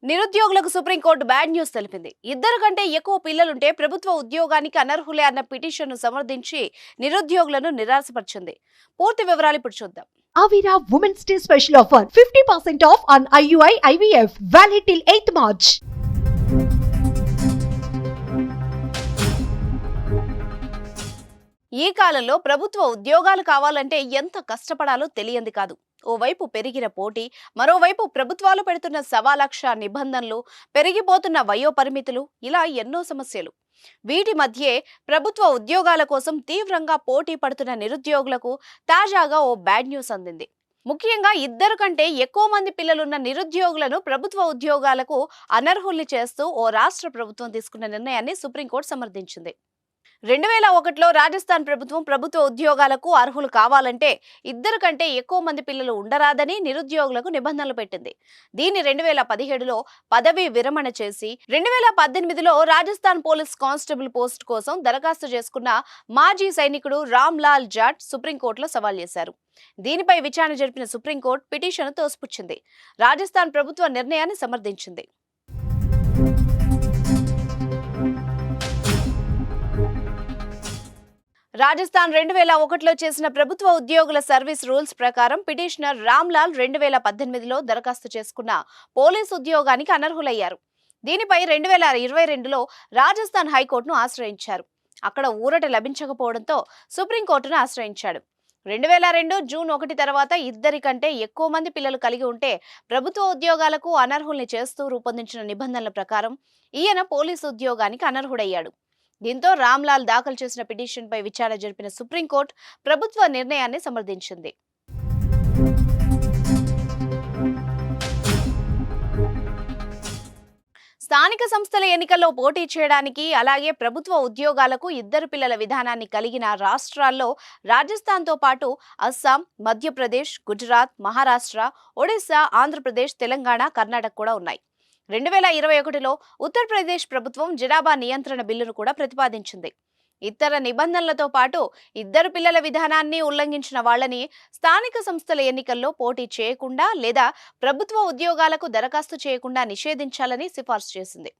నిరుద్యోగులకు supreme court bad news తెలిపింది. ఇద్దరు కంటే ఎక్కువ పిల్లలుంటే ప్రభుత్వ ఉద్యోగానికి అనర్హులే అన్న పిటిషన్ను సమర్థించి నిరుద్యోగులను నిరాశపరిచింది. పూర్తి వివరాలు ఇప్పుడు చూద్దాం. Avira Women's Day special offer 50% off on IUI IVF valid till 8th March. ఈ కాలంలో ప్రభుత్వ ఉద్యోగాలు కావాలంటే ఎంత కష్టపడాలో తెలియంది కాదు. ఓవైపు పెరిగిన పోటీ, మరోవైపు ప్రభుత్వాలు పెడుతున్న సవాలక్ష నిబంధనలు, పెరిగిపోతున్న వయో పరిమితులు, ఇలా ఎన్నో సమస్యలు. వీటి మధ్యే ప్రభుత్వ ఉద్యోగాల కోసం తీవ్రంగా పోటీ పడుతున్న నిరుద్యోగులకు తాజాగా ఓ బ్యాడ్ న్యూస్ అందింది. ముఖ్యంగా ఇద్దరు కంటే ఎక్కువ మంది పిల్లలున్న నిరుద్యోగులను ప్రభుత్వ ఉద్యోగాలకు అనర్హుల్ని చేస్తూ ఓ రాష్ట్ర ప్రభుత్వం తీసుకున్న నిర్ణయాన్ని సుప్రీంకోర్టు సమర్థించింది. 2001లో రాజస్థాన్ ప్రభుత్వం ప్రభుత్వ ఉద్యోగాలకు అర్హులు కావాలంటే ఇద్దరు కంటే ఎక్కువ మంది పిల్లలు ఉండరాదని నిరుద్యోగులకు నిబంధనలు పెట్టింది. దీన్ని 2017లో పదవీ విరమణ చేసి 2018లో రాజస్థాన్ పోలీస్ కానిస్టేబుల్ పోస్ట్ కోసం దరఖాస్తు చేసుకున్న మాజీ సైనికుడు రామ్ లాల్ జాట్ సుప్రీంకోర్టులో సవాల్ చేశారు. దీనిపై విచారణ జరిపిన సుప్రీంకోర్టు పిటిషన్ తోసిపుచ్చింది. రాజస్థాన్ ప్రభుత్వ నిర్ణయాన్ని సమర్థించింది. రాజస్థాన్ 2001లో చేసిన ప్రభుత్వ ఉద్యోగుల సర్వీస్ రూల్స్ ప్రకారం పిటిషనర్ రామ్ లాల్ 2018లో దరఖాస్తు చేసుకున్న పోలీసు ఉద్యోగానికి అనర్హులయ్యారు. దీనిపై 2022లో రాజస్థాన్ హైకోర్టును ఆశ్రయించారు. అక్కడ ఊరట లభించకపోవడంతో సుప్రీంకోర్టును ఆశ్రయించాడు. 2002 జూన్ 1 తర్వాత ఇద్దరి కంటే ఎక్కువ మంది పిల్లలు కలిగి ఉంటే ప్రభుత్వ ఉద్యోగాలకు అనర్హుల్ని చేస్తూ రూపొందించిన నిబంధనల ప్రకారం ఈయన పోలీసు ఉద్యోగానికి అనర్హుడయ్యాడు. దీంతో రామ్ లాల్ దాఖలు చేసిన పిటిషన్ పై విచారణ జరిపిన సుప్రీంకోర్టు ప్రభుత్వ నిర్ణయాన్ని సమర్థించింది. స్థానిక సంస్థల ఎన్నికల్లో పోటీ చేయడానికి, అలాగే ప్రభుత్వ ఉద్యోగాలకు ఇద్దరు పిల్లల విధానాన్ని కలిగిన రాష్ట్రాల్లో రాజస్థాన్తో పాటు అస్సాం, మధ్యప్రదేశ్, గుజరాత్, మహారాష్ట్ర, ఒడిశా, ఆంధ్రప్రదేశ్, తెలంగాణ, కర్ణాటక కూడా ఉన్నాయి. 2021లో ఉత్తరప్రదేశ్ ప్రభుత్వం జనాభా నియంత్రణ బిల్లును కూడా ప్రతిపాదించింది. ఇతర నిబంధనలతో పాటు ఇద్దరు పిల్లల విధానాన్ని ఉల్లంఘించిన వాళ్లని స్థానిక సంస్థల ఎన్నికల్లో పోటీ చేయకుండా లేదా ప్రభుత్వ ఉద్యోగాలకు దరఖాస్తు చేయకుండా నిషేధించాలని సిఫార్సు చేసింది.